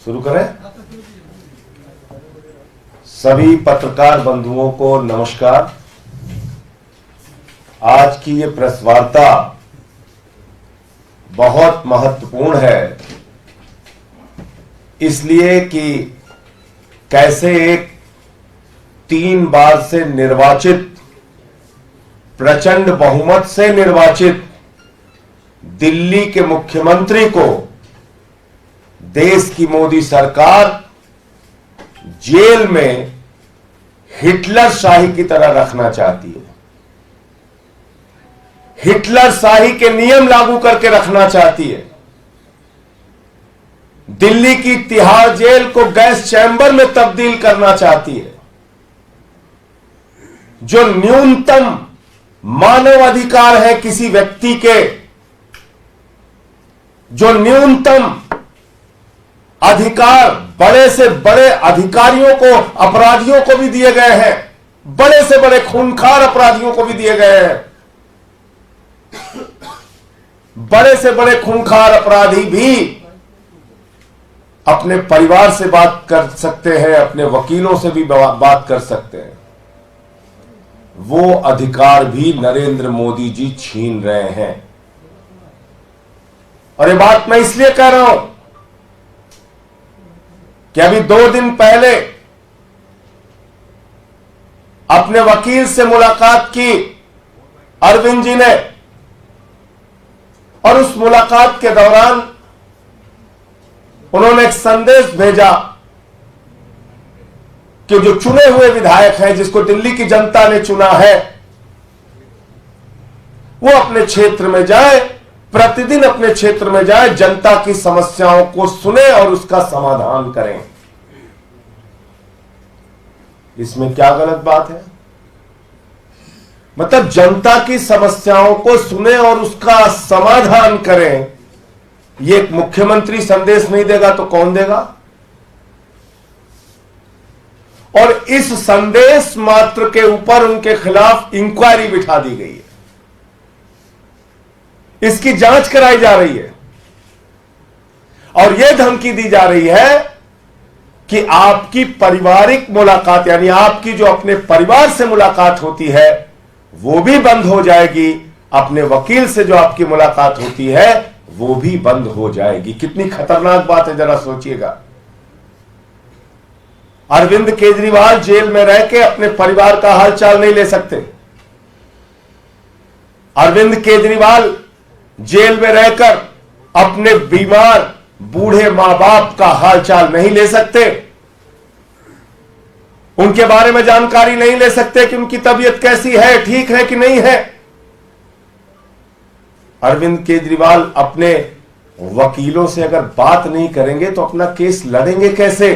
शुरू करें। सभी पत्रकार बंधुओं को नमस्कार। आज की ये प्रेस वार्ता बहुत महत्वपूर्ण है, इसलिए कि कैसे एक 3 बार से निर्वाचित, प्रचंड बहुमत से निर्वाचित दिल्ली के मुख्यमंत्री को देश की मोदी सरकार जेल में हिटलर शाही की तरह रखना चाहती है। हिटलर शाही के नियम लागू करके रखना चाहती है। दिल्ली की तिहाड़ जेल को गैस चैंबर में तब्दील करना चाहती है। जो न्यूनतम मानव अधिकार है किसी व्यक्ति के, जो न्यूनतम अधिकार बड़े से बड़े अधिकारियों को, अपराधियों को भी दिए गए हैं, बड़े से बड़े खूंखार अपराधियों को भी दिए गए हैं। बड़े से बड़े खूंखार अपराधी भी अपने परिवार से बात कर सकते हैं, अपने वकीलों से भी बात कर सकते हैं। वो अधिकार भी नरेंद्र मोदी जी छीन रहे हैं। और ये बात मैं इसलिए कह रहा हूं कि अभी 2 दिन पहले अपने वकील से मुलाकात की अरविंद जी ने, और उस मुलाकात के दौरान उन्होंने एक संदेश भेजा कि जो चुने हुए विधायक हैं, जिसको दिल्ली की जनता ने चुना है, वो अपने क्षेत्र में जाए, प्रतिदिन अपने क्षेत्र में जाए, जनता की समस्याओं को सुने और उसका समाधान करें। इसमें क्या गलत बात है? मतलब जनता की समस्याओं को सुने और उसका समाधान करें। ये एक मुख्यमंत्री संदेश नहीं देगा तो कौन देगा? और इस संदेश मात्र के ऊपर उनके खिलाफ इंक्वायरी बिठा दी गई है। इसकी जांच कराई जा रही है और यह धमकी दी जा रही है कि आपकी पारिवारिक मुलाकात, यानी आपकी जो अपने परिवार से मुलाकात होती है, वो भी बंद हो जाएगी। अपने वकील से जो आपकी मुलाकात होती है, वो भी बंद हो जाएगी। कितनी खतरनाक बात है, जरा सोचिएगा। अरविंद केजरीवाल जेल में रह के अपने परिवार का हालचाल नहीं ले सकते। अरविंद केजरीवाल जेल में रहकर अपने बीमार बूढ़े मां बाप का हालचाल नहीं ले सकते। उनके बारे में जानकारी नहीं ले सकते कि उनकी तबीयत कैसी है, ठीक है कि नहीं है। अरविंद केजरीवाल अपने वकीलों से अगर बात नहीं करेंगे तो अपना केस लड़ेंगे कैसे?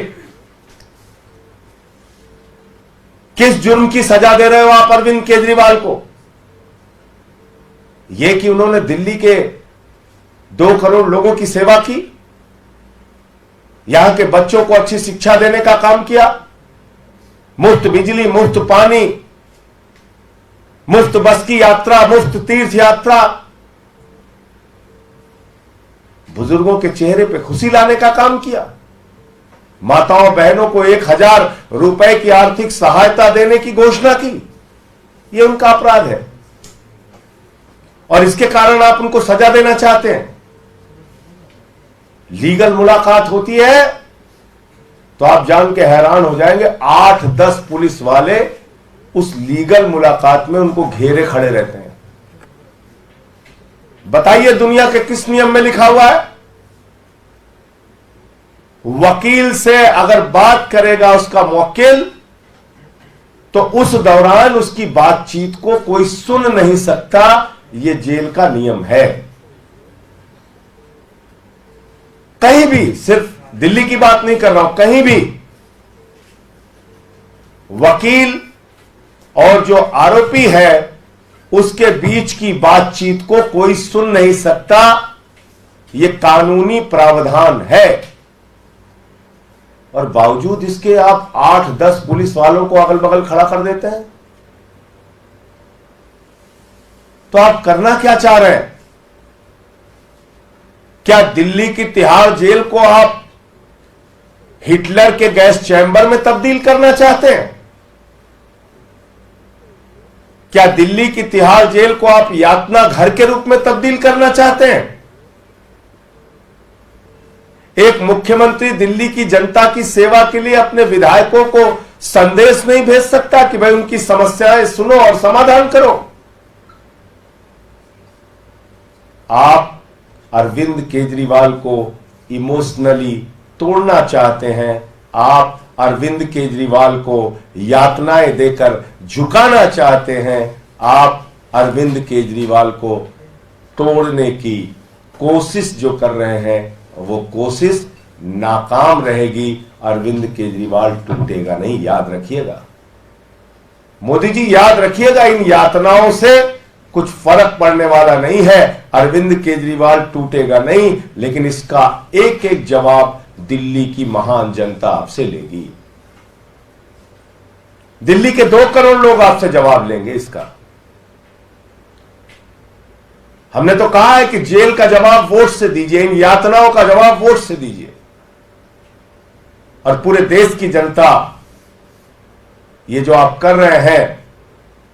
किस जुर्म की सजा दे रहे हो आप अरविंद केजरीवाल को? यह कि उन्होंने दिल्ली के 2 करोड़ लोगों की सेवा की, यहां के बच्चों को अच्छी शिक्षा देने का काम किया, मुफ्त बिजली, मुफ्त पानी, मुफ्त बस की यात्रा, मुफ्त तीर्थ यात्रा, बुजुर्गों के चेहरे पे खुशी लाने का काम किया, माताओं बहनों को 1000 रुपए की आर्थिक सहायता देने की घोषणा की। यह उनका अपराध है और इसके कारण आप उनको सजा देना चाहते हैं। लीगल मुलाकात होती है तो आप जान के हैरान हो जाएंगे, 8-10 पुलिस वाले उस लीगल मुलाकात में उनको घेरे खड़े रहते हैं। बताइए दुनिया के किस नियम में लिखा हुआ है? वकील से अगर बात करेगा उसका मुवक्किल, तो उस दौरान उसकी बातचीत को कोई सुन नहीं सकता। यह जेल का नियम है। कहीं भी, सिर्फ दिल्ली की बात नहीं कर रहा हूं, कहीं भी वकील और जो आरोपी है उसके बीच की बातचीत को कोई सुन नहीं सकता। यह कानूनी प्रावधान है और बावजूद इसके आप 8-10 पुलिस वालों को अगल बगल खड़ा कर देते हैं। तो आप करना क्या चाह रहे हैं? क्या दिल्ली की तिहाड़ जेल को आप हिटलर के गैस चैम्बर में तब्दील करना चाहते हैं? क्या दिल्ली की तिहाड़ जेल को आप यातना घर के रूप में तब्दील करना चाहते हैं? एक मुख्यमंत्री दिल्ली की जनता की सेवा के लिए अपने विधायकों को संदेश नहीं भेज सकता कि भाई उनकी समस्याएं सुनो और समाधान करो? आप अरविंद केजरीवाल को इमोशनली तोड़ना चाहते हैं। आप अरविंद केजरीवाल को यातनाएं देकर झुकाना चाहते हैं। आप अरविंद केजरीवाल को तोड़ने की कोशिश जो कर रहे हैं वो कोशिश नाकाम रहेगी। अरविंद केजरीवाल टूटेगा नहीं, याद रखिएगा। मोदी जी याद रखिएगा, इन यातनाओं से कुछ फर्क पड़ने वाला नहीं है। अरविंद केजरीवाल टूटेगा नहीं, लेकिन इसका एक एक जवाब दिल्ली की महान जनता आपसे लेगी। दिल्ली के 2 करोड़ लोग आपसे जवाब लेंगे इसका। हमने तो कहा है कि जेल का जवाब वोट से दीजिए, इन यातनाओं का जवाब वोट से दीजिए, और पूरे देश की जनता ये जो आप कर रहे हैं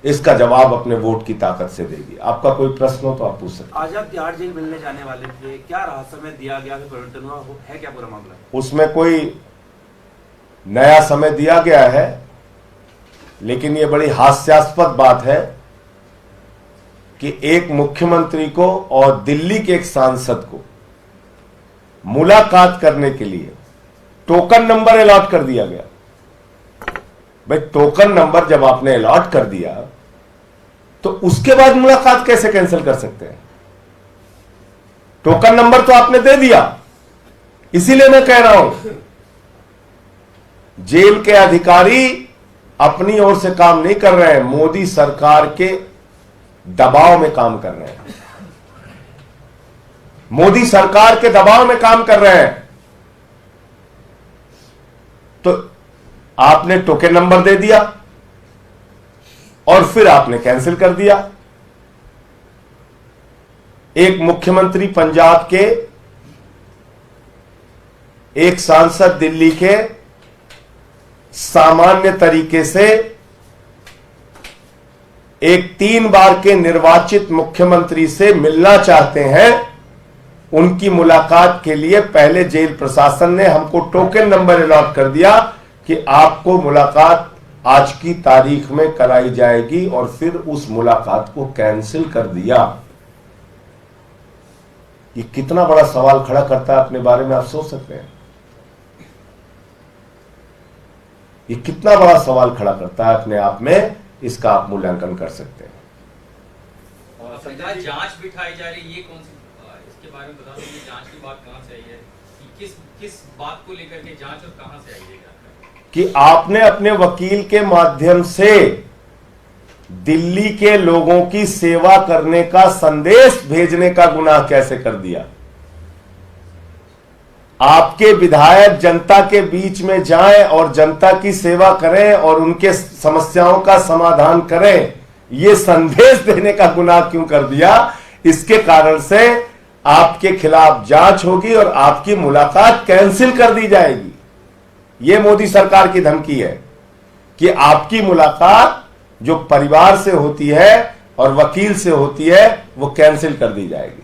इसका जवाब अपने वोट की ताकत से देगी। आपका कोई प्रश्न हो तो आप पूछ सकते हैं। आज आप तिहाड़ जेल मिलने जाने वाले थे, क्या राहत समय दिया गया, परिवर्तन हुआ है क्या पूरा मामला? उसमें कोई नया समय दिया गया है, लेकिन यह बड़ी हास्यास्पद बात है कि एक मुख्यमंत्री को और दिल्ली के एक सांसद को मुलाकात करने के लिए टोकन नंबर अलॉट कर दिया गया। भाई टोकन नंबर जब आपने अलॉट कर दिया तो उसके बाद मुलाकात कैसे कैंसिल कर सकते हैं? टोकन नंबर तो आपने दे दिया। इसीलिए मैं कह रहा हूं, जेल के अधिकारी अपनी ओर से काम नहीं कर रहे हैं, मोदी सरकार के दबाव में काम कर रहे हैं। मोदी सरकार के दबाव में काम कर रहे हैं। तो आपने टोकन नंबर दे दिया और फिर आपने कैंसिल कर दिया। एक मुख्यमंत्री पंजाब के, एक सांसद दिल्ली के सामान्य तरीके से एक 3 बार के निर्वाचित मुख्यमंत्री से मिलना चाहते हैं। उनकी मुलाकात के लिए पहले जेल प्रशासन ने हमको टोकन नंबर अलॉट कर दिया कि आपको मुलाकात आज की तारीख में कराई जाएगी, और फिर उस मुलाकात को कैंसिल कर दिया। ये कितना बड़ा सवाल खड़ा करता है अपने बारे में, आप सोच सकते हैं? ये कितना बड़ा सवाल खड़ा करता है अपने आप में, इसका आप मूल्यांकन कर सकते हैं। और सरकार जांच बिठाई जा रही है, ये कौन सी, इसके बारे में बता दो, जांच की बात कहां से आई है, कि किस बात को लेकर के जांच और कहां से आई है? कि आपने अपने वकील के माध्यम से दिल्ली के लोगों की सेवा करने का संदेश भेजने का गुनाह कैसे कर दिया? आपके विधायक जनता के बीच में जाएं और जनता की सेवा करें और उनके समस्याओं का समाधान करें, यह संदेश देने का गुनाह क्यों कर दिया? इसके कारण से आपके खिलाफ जांच होगी और आपकी मुलाकात कैंसिल कर दी जाएगी। यह मोदी सरकार की धमकी है कि आपकी मुलाकात जो परिवार से होती है और वकील से होती है वो कैंसिल कर दी जाएगी।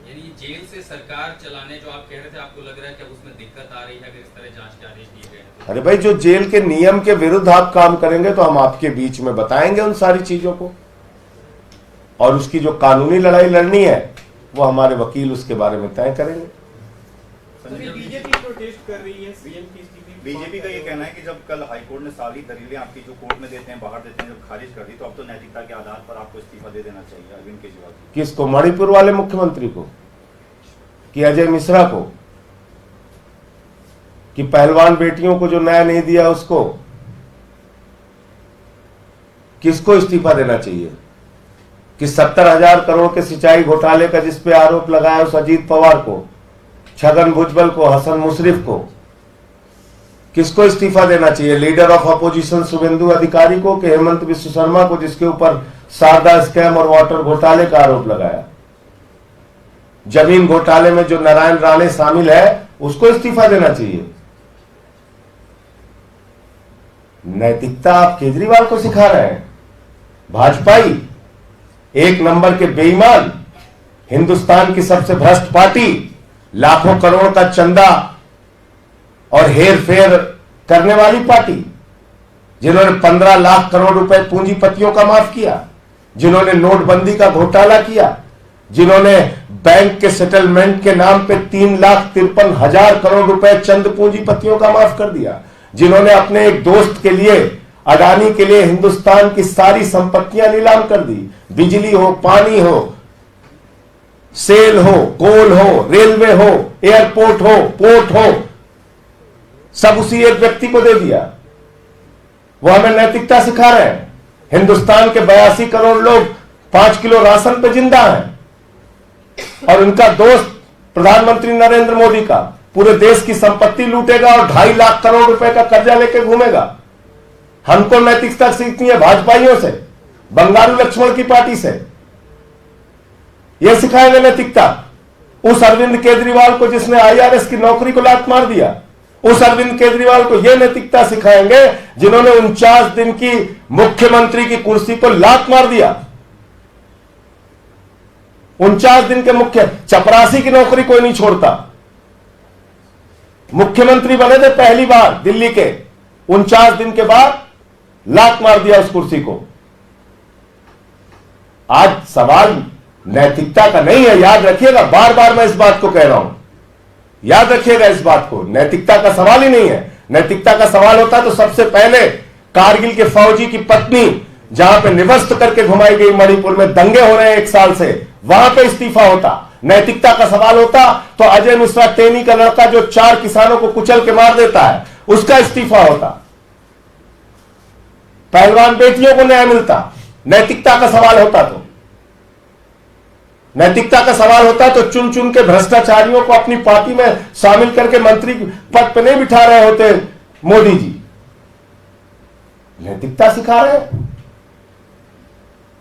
यानी जेल से सरकार चलाने जो आप कह रहे थे, आपको लग रहा है कि उसमें दिक्कत आ रही है अगर इस तरह जांच के आदेश दिए गए? अरे भाई, जो जेल के नियम के विरुद्ध आप काम करेंगे तो हम आपके बीच में बताएंगे उन सारी चीजों को, और उसकी जो कानूनी लड़ाई लड़नी है वो हमारे वकील उसके बारे में तय करेंगे। बीजेपी प्रोटेस्ट कर रही है सीएम की स्थिति। बीजेपी का ये कहना है कि जब कल हाईकोर्ट ने सारी दलीलें आपकी जो कोर्ट में देते हैं, बाहर देते हैं, जब खारिज कर दी, तो अब तो नैतिकता के आधार पर आपको इस्तीफा दे देना चाहिए अरविंद केजरीवाल को। किसको? मणिपुर वाले मुख्यमंत्री को कि अजय मिश्रा को कि पहलवान बेटियों को जो न्याय नहीं दिया उसको? किसको इस्तीफा देना चाहिए? कि 70,000 करोड़ के सिंचाई घोटाले का जिस पे आरोप लगाया उस अजीत पवार को, छगन भुजबल को, हसन मुशर्रफ को? किसको इस्तीफा देना चाहिए? लीडर ऑफ अपोजिशन शुभेंदु अधिकारी को कि हेमंत विश्व शर्मा को, जिसके ऊपर शारदा स्कैम और वाटर घोटाले का आरोप लगाया? जमीन घोटाले में जो नारायण राणे शामिल है उसको इस्तीफा देना चाहिए। नैतिकता आप केजरीवाल को सिखा रहे हैं। भाजपाई, एक नंबर के बेईमान, हिंदुस्तान की सबसे भ्रष्ट पार्टी, लाखों करोड़ का चंदा और हेर फेर करने वाली पार्टी, जिन्होंने 15 लाख करोड़ रुपए पूंजीपतियों का माफ किया, जिन्होंने नोटबंदी का घोटाला किया, जिन्होंने बैंक के सेटलमेंट के नाम पे 3,53,000 करोड़ रुपए चंद पूंजीपतियों का माफ कर दिया, जिन्होंने अपने एक दोस्त के लिए, अडानी के लिए हिंदुस्तान की सारी संपत्तियां नीलाम कर दी। बिजली हो, पानी हो, सेल हो, कोल हो, रेलवे हो, एयरपोर्ट हो, पोर्ट हो, सब उसी एक व्यक्ति को दे दिया। वो हमें नैतिकता सिखा रहे हैं। हिंदुस्तान के 82 करोड़ लोग 5 किलो राशन पे जिंदा हैं, और उनका दोस्त प्रधानमंत्री नरेंद्र मोदी का पूरे देश की संपत्ति लूटेगा और 2.5 लाख करोड़ रुपए का कर्जा लेके घूमेगा। हमको नैतिकता सीखनी है भाजपाइयों से, बंगारू लक्ष्मण की पार्टी से। यह सिखाएंगे नैतिकता उस अरविंद केजरीवाल को जिसने IRS की नौकरी को लात मार दिया। उस अरविंद केजरीवाल को यह नैतिकता सिखाएंगे जिन्होंने 49 दिन की मुख्यमंत्री की कुर्सी को लात मार दिया। 49 दिन के मुख्य, चपरासी की नौकरी कोई नहीं छोड़ता। मुख्यमंत्री बने थे पहली बार दिल्ली के, 49 दिन के बाद लात मार दिया उस कुर्सी को। आज सवाल नैतिकता का नहीं है, याद रखिएगा, बार बार मैं इस बात को कह रहा हूं, याद रखिएगा इस बात को। नैतिकता का सवाल ही नहीं है। नैतिकता का सवाल होता तो सबसे पहले कारगिल के फौजी की पत्नी, जहां पे निवस्त करके घुमाई गई, मणिपुर में दंगे हो रहे हैं 1 साल से, वहां पे इस्तीफा होता। नैतिकता का सवाल होता तो अजय मिश्रा टेनी का लड़का जो 4 किसानों को कुचल के मार देता है, उसका इस्तीफा होता। पहलवान बेटियों को न्याय मिलता। नैतिकता का सवाल होता तो, नैतिकता का सवाल होता तो चुन चुन के भ्रष्टाचारियों को अपनी पार्टी में शामिल करके मंत्री पद पर नहीं बिठा रहे होते मोदी जी। नैतिकता सिखा रहे हैं।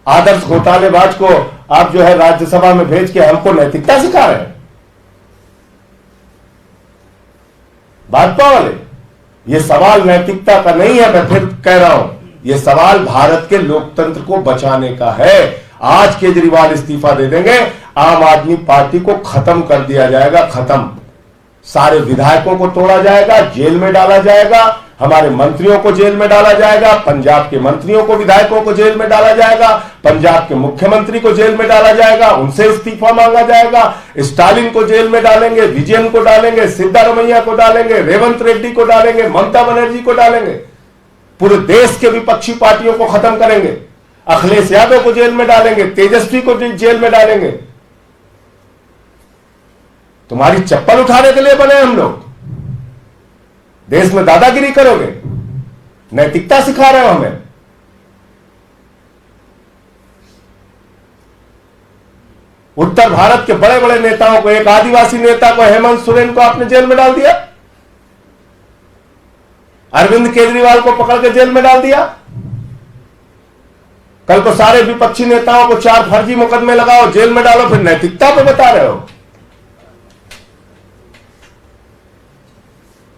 आदर्श घोटालेबाज को आप जो है राज्यसभा में भेज के हमको नैतिकता सिखा रहे हैं भाजपा वाले। ये सवाल नैतिकता का नहीं है, मैं फिर कह रहा हूं, ये सवाल भारत के लोकतंत्र को बचाने का है। आज केजरीवाल इस्तीफा दे देंगे, आम आदमी पार्टी को खत्म कर दिया जाएगा, खत्म। सारे विधायकों को तोड़ा जाएगा, जेल में डाला जाएगा, हमारे मंत्रियों को जेल में डाला जाएगा, पंजाब के मंत्रियों को, विधायकों को जेल में डाला जाएगा, पंजाब के मुख्यमंत्री को जेल में डाला जाएगा, उनसे इस्तीफा मांगा जाएगा, स्टालिन को जेल में डालेंगे, विजयन को डालेंगे, सिद्धारमैया को डालेंगे, रेवंत रेड्डी को डालेंगे, ममता बनर्जी को डालेंगे, पूरे देश के विपक्षी पार्टियों को खत्म करेंगे, अखिलेश यादव को जेल में डालेंगे, तेजस्वी को जेल में डालेंगे। तुम्हारी चप्पल उठाने के लिए बने हम लोग? देश में दादागिरी करोगे? नैतिकता सिखा रहे हो हमें। उत्तर भारत के बड़े बड़े नेताओं को, एक आदिवासी नेता को, हेमंत सोरेन को आपने जेल में डाल दिया, अरविंद केजरीवाल को पकड़ के जेल में डाल दिया। कल को सारे विपक्षी नेताओं को 4 फर्जी मुकदमे लगाओ, जेल में डालो, फिर नैतिकता पे बता रहे हो।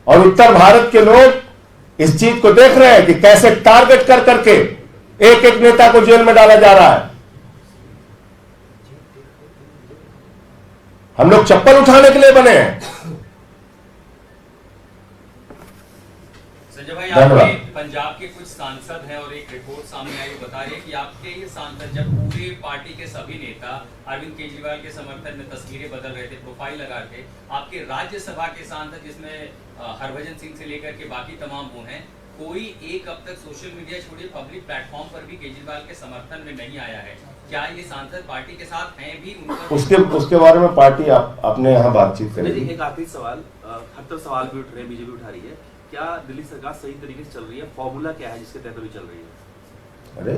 और उत्तर भारत के लोग इस चीज को देख रहे हैं कि कैसे टारगेट कर करके एक एक नेता को जेल में डाला जा रहा है। हम लोग चप्पल उठाने के लिए बने हैं। संजय भाई, आपके पंजाब के कुछ सांसद हैं और एक रिपोर्ट सामने आई बता रही है कि आपके ये सांसद जब पूरे पार्टी के सभी नेता अरविंद केजरीवाल के समर्थन में तस्वीरें बदल रहे थे, प्रोफाइल लगा रहे थे, आपके राज्यसभा के सांसद जिसमें हरभजन सिंह से लेकर के बाकी तमाम वो हैं, कोई एक अब तक सोशल मीडिया छोड़िए पब्लिक प्लेटफॉर्म पर भी केजरीवाल के समर्थन में नहीं आया है। क्या ये सांसद पार्टी के साथ हैं भी? उसके बारे में पार्टी अपने यहाँ बातचीत करेगी। एक आखिरी सवाल, हर तरफ सवाल भी उठ रहे हैं, बीजेपी उठा रही है, क्या दिल्ली सरकार सही तरीके से चल रही है? फॉर्मूला क्या है जिसके तहत अभी चल रही है? अरे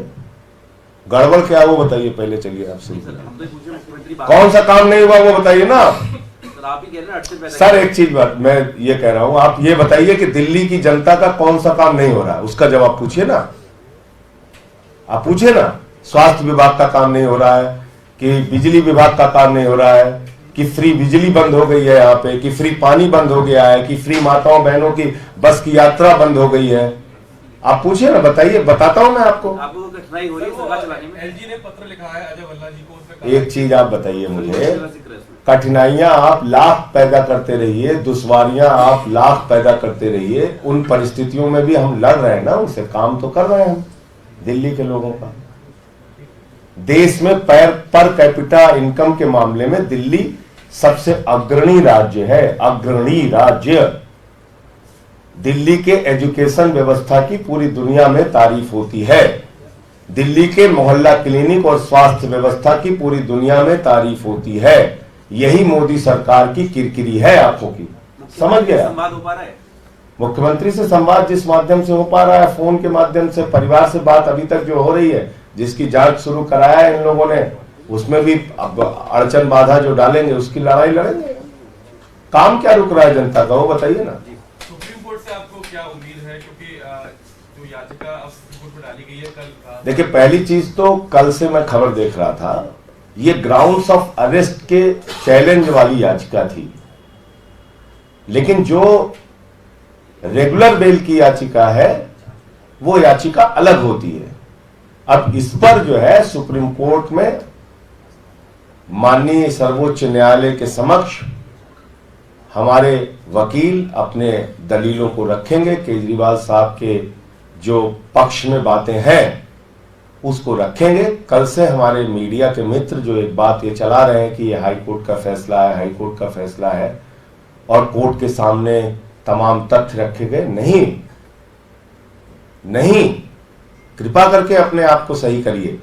गड़बड़ क्या वो बताइए पहले, चलिए आपसे। हम तो पूछे मुख्यमंत्री कौन सा काम नहीं हुआ वो बताइए ना। सर आप ही कह रहे हैं 8 से पैदा। सर एक चीज बात मैं ये कह रहा हूं, आप ये बताइए कि दिल्ली की जनता का कौन सा काम नहीं हो रहा है, उसका जवाब पूछिए ना। आप पूछिए ना, स्वास्थ्य विभाग का काम नहीं हो रहा है, कि बिजली विभाग का काम नहीं हो रहा है, कि फ्री बिजली बंद हो गई है यहाँ पे, कि फ्री पानी बंद हो गया है, कि फ्री माताओं बहनों की बस की यात्रा बंद हो गई है। आप पूछिए ना, बताइए, बताता हूं मैं आपको। आपको कठिनाई हो रही है सरकार चलाने में? एलजी ने पत्र लिखा है अजय भल्ला जी को, उसमें कहा एक चीज आप बताइए मुझे, कठिनाइयां आप लाख पैदा करते रहिए, दुश्वारियां आप लाख पैदा करते रहिए, उन परिस्थितियों में भी हम लड़ रहे हैं ना, उनसे काम तो कर रहे हैं हम। दिल्ली के लोगों का देश में पर कैपिटा इनकम के मामले में दिल्ली सबसे अग्रणी राज्य है, अग्रणी राज्य। दिल्ली के एजुकेशन व्यवस्था की पूरी दुनिया में तारीफ होती है, दिल्ली के मोहल्ला क्लिनिक और स्वास्थ्य व्यवस्था की पूरी दुनिया में तारीफ होती है। यही मोदी सरकार की किरकिरी है आंखों की, समझ गया? संवाद हो पा रहा है मुख्यमंत्री से संवाद जिस माध्यम से हो पा रहा है, फोन के माध्यम से, परिवार से बात अभी तक जो हो रही है, जिसकी जांच शुरू कराया है इन लोगों ने, उसमें भी अब अड़चन बाधा जो डालेंगे उसकी लड़ाई लड़ेंगे। काम क्या रुक रहा है जनता का, वो बताइए ना। सुप्रीम कोर्ट से आपको क्या उम्मीद है, क्योंकि जो याचिका अब सुप्रीम कोर्ट में डाली गई है कल? देखिए, पहली चीज तो कल से मैं खबर देख रहा था, ये ग्राउंड्स ऑफ अरेस्ट के चैलेंज वाली याचिका थी, लेकिन जो रेगुलर बेल की याचिका है वो याचिका अलग होती है। अब इस पर जो है सुप्रीम कोर्ट में माननीय सर्वोच्च न्यायालय के समक्ष हमारे वकील अपने दलीलों को रखेंगे, केजरीवाल साहब के जो पक्ष में बातें हैं उसको रखेंगे। कल से हमारे मीडिया के मित्र जो एक बात ये चला रहे हैं कि ये हाई कोर्ट का फैसला है, हाई कोर्ट का फैसला है और कोर्ट के सामने तमाम तथ्य रखे गए, नहीं, कृपा करके अपने आप को सही करिए।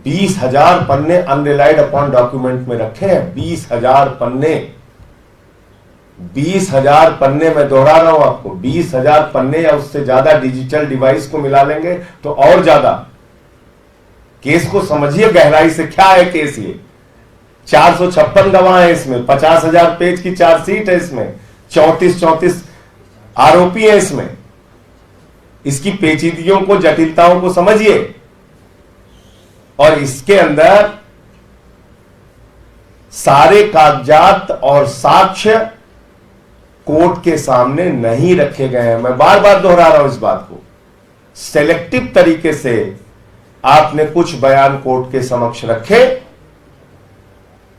20,000 पन्ने अनरिलाइड अपॉन डॉक्यूमेंट में रखे हैं, 20,000 पन्ने, 20,000 पन्ने, मैं दोहरा रहा हूं आपको, 20,000 पन्ने या उससे ज्यादा डिजिटल डिवाइस को मिला लेंगे तो और ज्यादा। केस को समझिए गहराई से, क्या है केस ये। 456 गवाह है इसमें, 50,000 पेज की चार्जशीट है इसमें, 34 आरोपी है इसमें। इसकी पेचीदगियों को, जटिलताओं को समझिए। और इसके अंदर सारे कागजात और साक्ष्य कोर्ट के सामने नहीं रखे गए हैं। मैं बार बार दोहरा रहा हूं इस बात को। सेलेक्टिव तरीके से आपने कुछ बयान कोर्ट के समक्ष रखे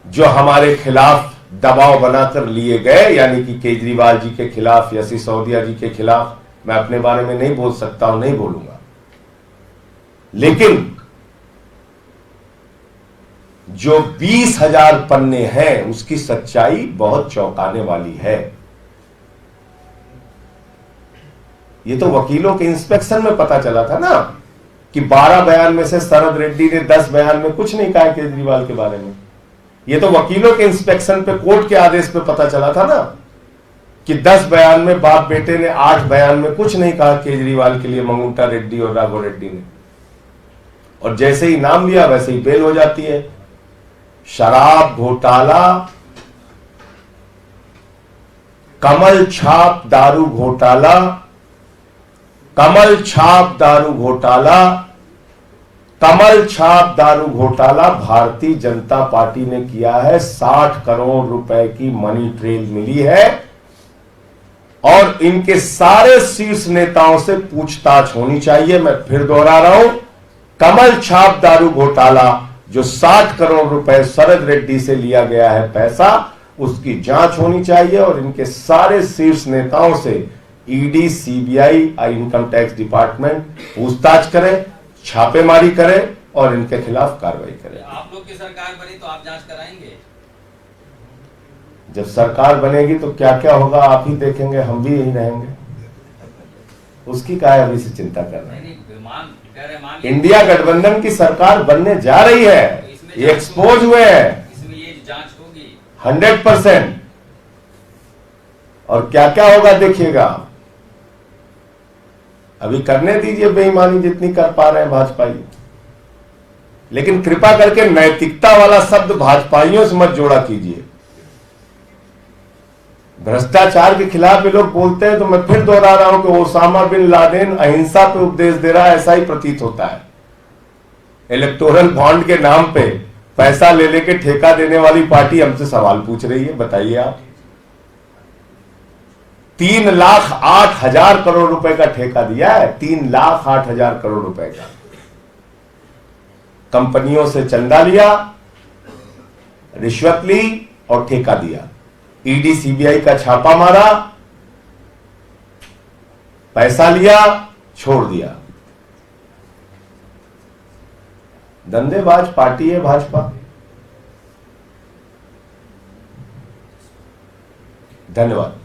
जो हमारे खिलाफ दबाव बनाकर लिए गए, यानी कि केजरीवाल जी के खिलाफ या सिसोदिया जी के खिलाफ। मैं अपने बारे में नहीं बोल सकता हूं, नहीं बोलूंगा, लेकिन जो 20,000 पन्ने हैं उसकी सच्चाई बहुत चौंकाने वाली है। ये तो वकीलों के इंस्पेक्शन में पता चला था ना कि 12 बयान में से शरद रेड्डी ने 10 बयान में कुछ नहीं कहा केजरीवाल के बारे में। ये तो वकीलों के इंस्पेक्शन पे, कोर्ट के आदेश पे पता चला था ना कि 10 बयान में बाप बेटे ने 8 बयान में कुछ नहीं कहा केजरीवाल के लिए, मंगुंटा रेड्डी और राघव रेड्डी ने। और जैसे ही नाम लिया वैसे ही बेल हो जाती है। शराब घोटाला, कमल छाप दारू घोटाला, कमल छाप दारू घोटाला, कमल छाप दारू घोटाला भारतीय जनता पार्टी ने किया है। 60 करोड़ रुपए की मनी ट्रेल मिली है और इनके सारे शीर्ष नेताओं से पूछताछ होनी चाहिए। मैं फिर दोहरा रहा हूं, कमल छाप दारू घोटाला जो 60 करोड़ रुपए शरद रेड्डी से लिया गया है पैसा, उसकी जांच होनी चाहिए और इनके सारे शीर्ष नेताओं से ED, CBI, income tax department पूछताछ करे, छापेमारी करे और इनके खिलाफ कार्रवाई करे। आप लोग की सरकार बनी तो आप जांच कराएंगे? जब सरकार बनेगी तो क्या क्या होगा आप ही देखेंगे, हम भी यही रहेंगे। उसकी क्या है अभी से चिंता कर रहे हैं। इंडिया गठबंधन की सरकार बनने जा रही है, ये एक्सपोज हुए हैं, इसमें ये जांच होगी 100%। और क्या क्या होगा देखिएगा। अभी करने दीजिए बेईमानी जितनी कर पा रहे हैं भाजपाई, लेकिन कृपा करके नैतिकता वाला शब्द भाजपाइयों से मत जोड़ा कीजिए। भ्रष्टाचार के खिलाफ ये लोग बोलते हैं तो मैं फिर दोहरा रहा हूं कि ओसामा बिन लादेन अहिंसा पे उपदेश दे रहा है, ऐसा ही प्रतीत होता है। इलेक्टोरल बॉन्ड के नाम पे पैसा ले लेके ठेका देने वाली पार्टी हमसे सवाल पूछ रही है, बताइए आप। 3,08,000 करोड़ रुपए का ठेका दिया है, 3,08,000 करोड़ रुपए का। कंपनियों से चंदा लिया, रिश्वत ली और ठेका दिया। ईडी सीबीआई का छापा मारा, पैसा लिया, छोड़ दिया। धंधेबाज पार्टी है भाजपा। धन्यवाद।